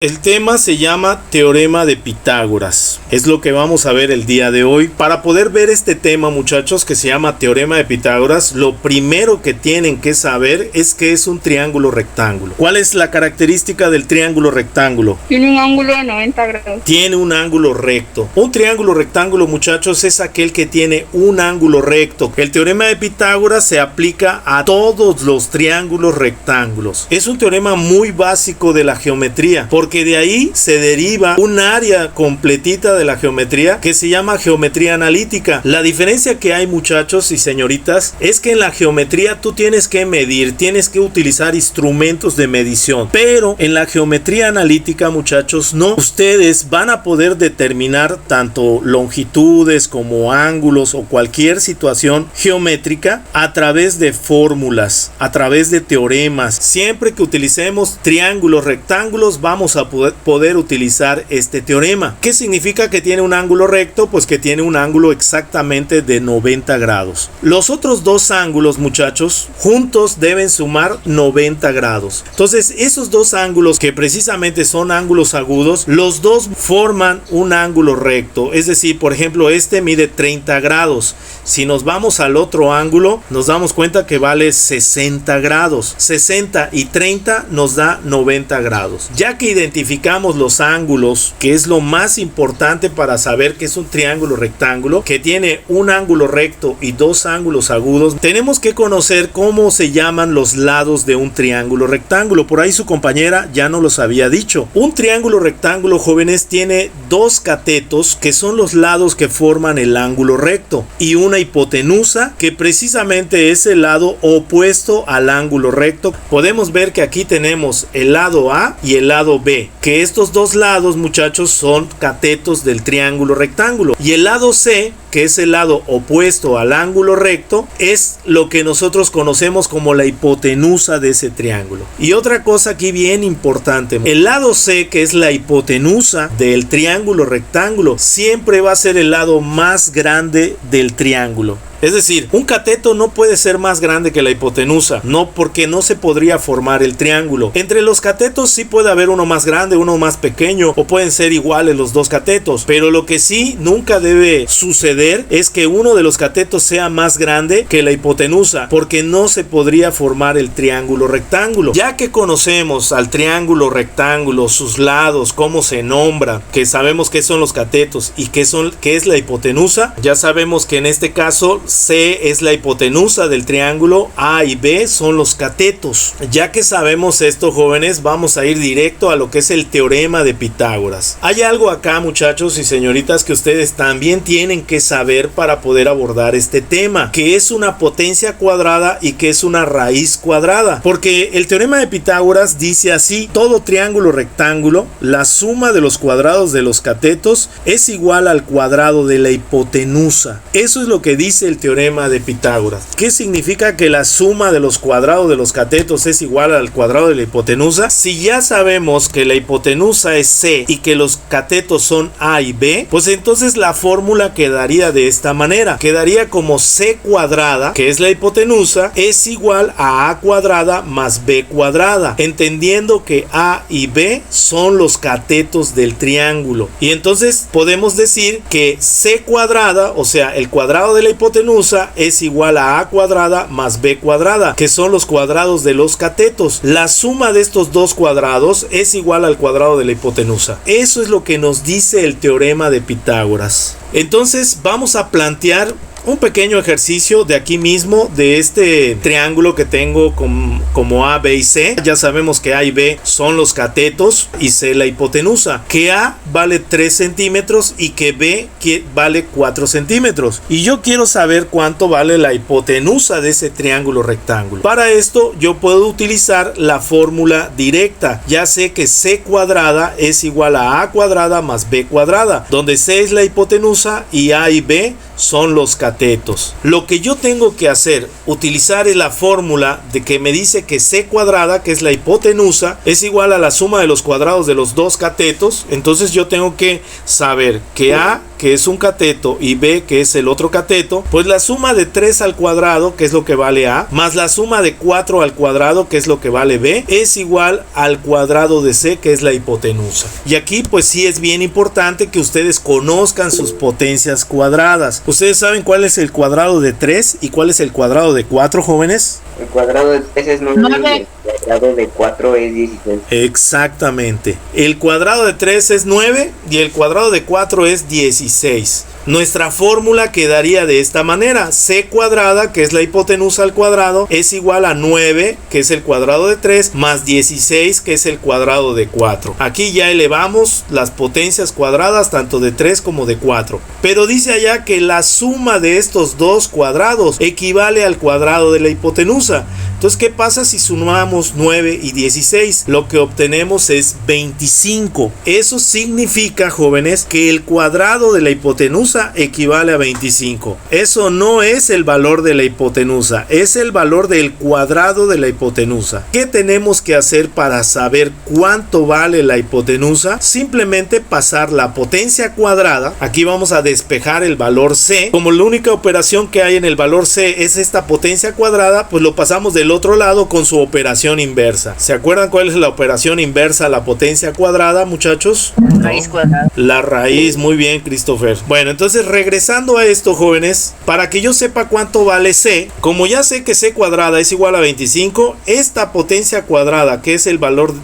El tema se llama Teorema de Pitágoras. Es lo que vamos a ver el día de hoy. Para poder ver este tema, muchachos, que se llama Teorema de Pitágoras, lo primero que tienen que saber es que es un triángulo rectángulo. ¿Cuál es la característica del triángulo rectángulo? Tiene un ángulo de 90 grados. Tiene un ángulo recto. Un triángulo rectángulo, muchachos, es aquel que tiene un ángulo recto. El teorema de Pitágoras se aplica a todos los triángulos rectángulos. Es un teorema muy básico de la geometría, porque de ahí se deriva un área completita de la geometría que se llama geometría analítica. La diferencia que hay, muchachos y señoritas, es que en la geometría tú tienes que medir, tienes que utilizar instrumentos de medición, pero en la geometría analítica, muchachos, no. Ustedes van a poder determinar tanto longitudes como ángulos o cualquier situación geométrica a través de fórmulas, a través de teoremas. Siempre que utilicemos triángulos rectángulos vamos a poder utilizar este teorema. ¿Qué significa que tiene un ángulo recto? Pues que tiene un ángulo exactamente de 90 grados. Los otros dos ángulos, muchachos, juntos deben sumar 90 grados. Entonces, esos dos ángulos que precisamente son ángulos agudos, los dos forman un ángulo recto. Es decir, por ejemplo, este mide 30 grados. Si nos vamos al otro ángulo, nos damos cuenta que vale 60 grados. 60 y 30 nos da 90 grados. Ya que identificamos los ángulos, que es lo más importante para saber que es un triángulo rectángulo, que tiene un ángulo recto y dos ángulos agudos, tenemos que conocer cómo se llaman los lados de un triángulo rectángulo. Por ahí su compañera ya nos los había dicho. Un triángulo rectángulo, jóvenes, tiene dos catetos, que son los lados que forman el ángulo recto, y una hipotenusa, que precisamente es el lado opuesto al ángulo recto. Podemos ver que aquí tenemos el lado A y el lado B, que estos dos lados, muchachos, son catetos del triángulo rectángulo, y el lado C, que es el lado opuesto al ángulo recto, es lo que nosotros conocemos como la hipotenusa de ese triángulo. Y otra cosa aquí bien importante, el lado C, que es la hipotenusa del triángulo rectángulo, siempre va a ser el lado más grande del triángulo. Es decir, un cateto no puede ser más grande que la hipotenusa, no, porque no se podría formar el triángulo. Entre los catetos sí puede haber uno más grande, uno más pequeño, o pueden ser iguales los dos catetos, pero lo que sí nunca debe suceder es que uno de los catetos sea más grande que la hipotenusa, porque no se podría formar el triángulo rectángulo. Ya que conocemos al triángulo rectángulo, sus lados, cómo se nombra, que sabemos qué son los catetos y qué es la hipotenusa, ya sabemos que en este caso C es la hipotenusa del triángulo, A y B son los catetos. Ya que sabemos esto, jóvenes, vamos a ir directo a lo que es el teorema de Pitágoras. Hay algo acá, muchachos y señoritas, que ustedes también tienen que saber para poder abordar este tema, que es una potencia cuadrada y que es una raíz cuadrada. Porque el teorema de Pitágoras dice así: todo triángulo rectángulo, la suma de los cuadrados de los catetos es igual al cuadrado de la hipotenusa. Eso es lo que dice el teorema de Pitágoras. ¿Qué significa que la suma de los cuadrados de los catetos es igual al cuadrado de la hipotenusa? Si ya sabemos que la hipotenusa es C y que los catetos son A y B, pues entonces la fórmula quedaría de esta manera. Quedaría como C cuadrada, que es la hipotenusa, es igual a A cuadrada más B cuadrada, entendiendo que A y B son los catetos del triángulo. Y entonces podemos decir que C cuadrada, o sea, el cuadrado de la hipotenusa, es igual a A cuadrada más B cuadrada, que son los cuadrados de los catetos. La suma de estos dos cuadrados es igual al cuadrado de la hipotenusa. Eso es lo que nos dice el teorema de Pitágoras. Entonces vamos a plantear un pequeño ejercicio de aquí mismo, de este triángulo que tengo como A, B y C. Ya sabemos que A y B son los catetos y C la hipotenusa, que A vale 3 centímetros y que B vale 4 centímetros. Y yo quiero saber cuánto vale la hipotenusa de ese triángulo rectángulo. Para esto yo puedo utilizar la fórmula directa. Ya sé que C cuadrada es igual a A cuadrada más B cuadrada, donde C es la hipotenusa y A y B son los catetos. Lo que yo tengo que hacer, utilizar es la fórmula de que me dice que C cuadrada, que es la hipotenusa, es igual a la suma de los cuadrados de los dos catetos. Entonces yo tengo que saber que A, que es un cateto, y B, que es el otro cateto, pues la suma de 3 al cuadrado, que es lo que vale A, más la suma de 4 al cuadrado, que es lo que vale B, es igual al cuadrado de C, que es la hipotenusa. Y aquí pues sí es bien importante que ustedes conozcan sus potencias cuadradas. ¿Ustedes saben cuál es el cuadrado de 3 y cuál es el cuadrado de 4, jóvenes? El cuadrado de 3 es 9 y el cuadrado de 4 es 16. Exactamente. El cuadrado de 3 es 9 y el cuadrado de 4 es 16. Nuestra fórmula quedaría de esta manera: C cuadrada, que es la hipotenusa al cuadrado, es igual a 9, que es el cuadrado de 3, más 16, que es el cuadrado de 4. Aquí ya elevamos las potencias cuadradas tanto de 3 como de 4. Pero dice allá que la suma de estos dos cuadrados equivale al cuadrado de la hipotenusa. Entonces, ¿qué pasa si sumamos 9 y 16? Lo que obtenemos es 25. Eso significa, jóvenes, que el cuadrado de la hipotenusa equivale a 25. Eso no es el valor de la hipotenusa, es el valor del cuadrado de la hipotenusa. ¿Qué tenemos que hacer para saber cuánto vale la hipotenusa? Simplemente pasar la potencia cuadrada. Aquí vamos a despejar el valor C. Como la única operación que hay en el valor C es esta potencia cuadrada, pues lo pasamos del otro lado con su operación inversa. ¿Se acuerdan cuál es la operación inversa a la potencia cuadrada, muchachos? Raíz cuadrada. La raíz, muy bien, Christopher. Bueno, entonces regresando a esto, jóvenes, para que yo sepa cuánto vale C, como ya sé que C cuadrada es igual a 25, esta potencia cuadrada, que es el valor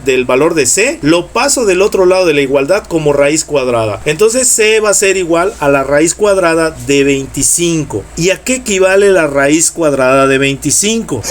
de C, lo paso del otro lado de la igualdad como raíz cuadrada. Entonces C va a ser igual a la raíz cuadrada de 25. ¿Y a qué equivale la raíz cuadrada de 25?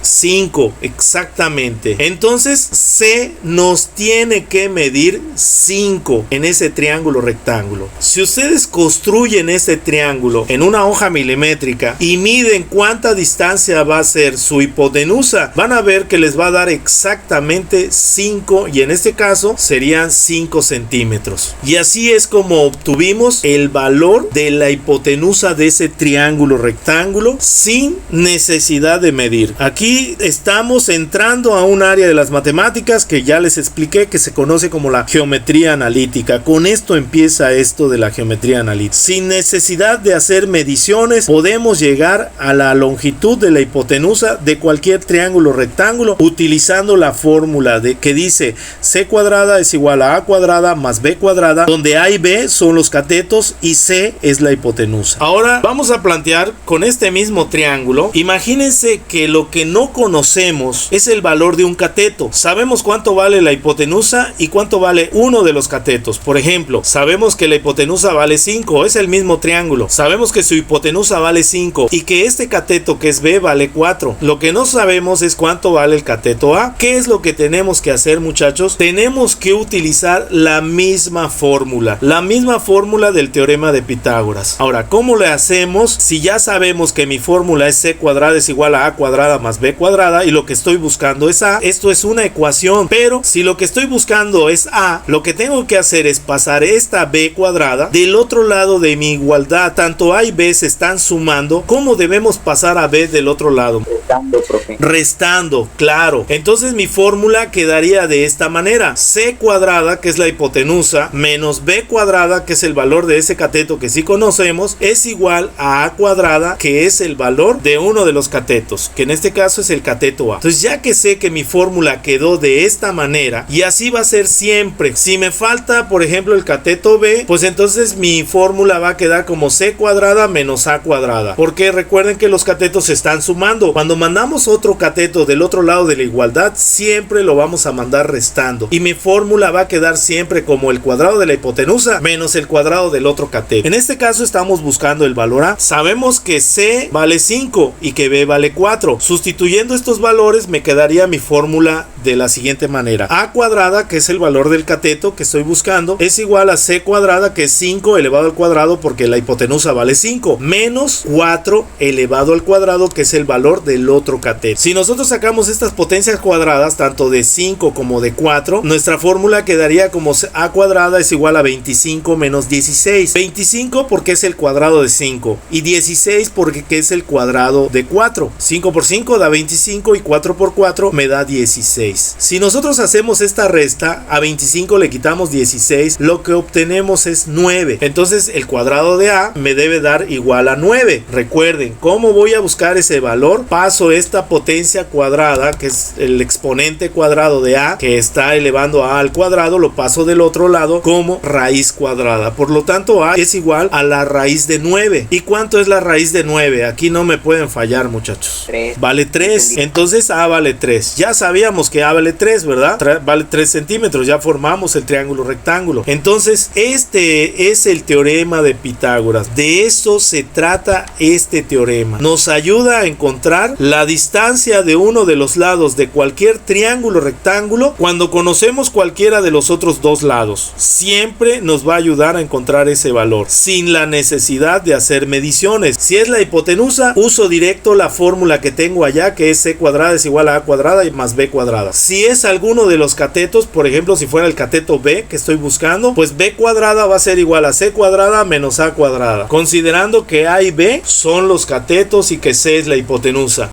5, exactamente. Entonces C nos tiene que medir 5 en ese triángulo rectángulo. Si ustedes construyen este triángulo en una hoja milimétrica y miden cuánta distancia va a ser su hipotenusa, van a ver que les va a dar exactamente 5, y en este caso serían 5 centímetros. Y así es como obtuvimos el valor de la hipotenusa de ese triángulo rectángulo sin necesidad de medir. Aquí estamos entrando a un área de las matemáticas que ya les expliqué, que se conoce como la geometría analítica. Con esto empieza esto de la geometría analítica. Sin necesidad de hacer mediciones, podemos llegar a la longitud de la hipotenusa de cualquier triángulo rectángulo utilizando la fórmula que dice C cuadrada es igual a A cuadrada más B cuadrada, donde A y B son los catetos y C es la hipotenusa. Ahora vamos a plantear con este mismo triángulo. Imagínense que lo que no conocemos es el valor de un cateto. Sabemos cuánto vale la hipotenusa y cuánto vale uno de los catetos. Por ejemplo, sabemos que la hipotenusa vale 5, es el mismo triángulo. Sabemos que su hipotenusa vale 5 y que este cateto, que es B, vale 4. Lo que no sabemos es cuánto vale el cateto A. ¿Qué es lo que tenemos que hacer, muchachos? Tenemos que utilizar la misma fórmula del teorema de Pitágoras. Ahora, ¿cómo le hacemos si ya sabemos que mi fórmula es C cuadrada es igual a A cuadrada más B cuadrada y lo que estoy buscando es A? Esto es una ecuación, pero si lo que estoy buscando es A, lo que tengo que hacer es pasar esta B cuadrada del otro lado de mi igualdad. Tanto A y B se están sumando. ¿Cómo debemos pasar a B del otro lado? Restando, profe. Restando, claro. Entonces mi fórmula quedaría de esta manera: C cuadrada, que es la hipotenusa, menos B cuadrada, que es el valor de ese cateto que sí conocemos, es igual a A cuadrada, que es el valor de uno de los catetos, que en este caso es el cateto A. Entonces, ya que sé que mi fórmula quedó de esta manera, y así va a ser siempre. Si me falta, por ejemplo, el cateto B, pues entonces mi fórmula va a quedar como C cuadrada menos A cuadrada, porque recuerden que los catetos se están sumando. Cuando mandamos otro cateto del otro lado de la igualdad, siempre lo vamos a mandar restando, y mi fórmula va a quedar siempre como el cuadrado de la hipotenusa menos el cuadrado del otro cateto. En este caso estamos buscando el valor A. Sabemos que C vale 5 y que B vale 4. Sustituimos Sustituyendo estos valores me quedaría mi fórmula de la siguiente manera. A cuadrada, que es el valor del cateto que estoy buscando, es igual a C cuadrada, que es 5 elevado al cuadrado porque la hipotenusa vale 5, menos 4 elevado al cuadrado, que es el valor del otro cateto. Si nosotros sacamos estas potencias cuadradas, tanto de 5 como de 4, nuestra fórmula quedaría como A cuadrada es igual a 25 menos 16. 25 porque es el cuadrado de 5 y 16 porque es el cuadrado de 4. 5 por 5 da 25 y 4 por 4 me da 16. Si nosotros hacemos esta resta, a 25 le quitamos 16, lo que obtenemos es 9. Entonces el cuadrado de A me debe dar igual a 9. Recuerden, ¿cómo voy a buscar ese valor? Paso esta potencia cuadrada, que es el exponente cuadrado de A, que está elevando a al cuadrado, lo paso del otro lado como raíz cuadrada. Por lo tanto, A es igual a la raíz de 9. ¿Y cuánto es la raíz de 9? Aquí no me pueden fallar, muchachos. 3. Vale 3. Entonces A vale 3. Ya sabíamos que A vale 3, ¿verdad? Vale 3 centímetros. Ya formamos el triángulo rectángulo. Entonces, este es el teorema de Pitágoras. De eso se trata este teorema. Nos ayuda a encontrar la distancia de uno de los lados de cualquier triángulo rectángulo cuando conocemos cualquiera de los otros dos lados. Siempre nos va a ayudar a encontrar ese valor sin la necesidad de hacer mediciones. Si es la hipotenusa, uso directo la fórmula que tengo allá, que es C cuadrada es igual a A cuadrada y más B cuadrada. Si es alguno de los catetos, por ejemplo, si fuera el cateto B que estoy buscando, pues B cuadrada va a ser igual a C cuadrada menos A cuadrada, considerando que A y B son los catetos y que C es la hipotenusa.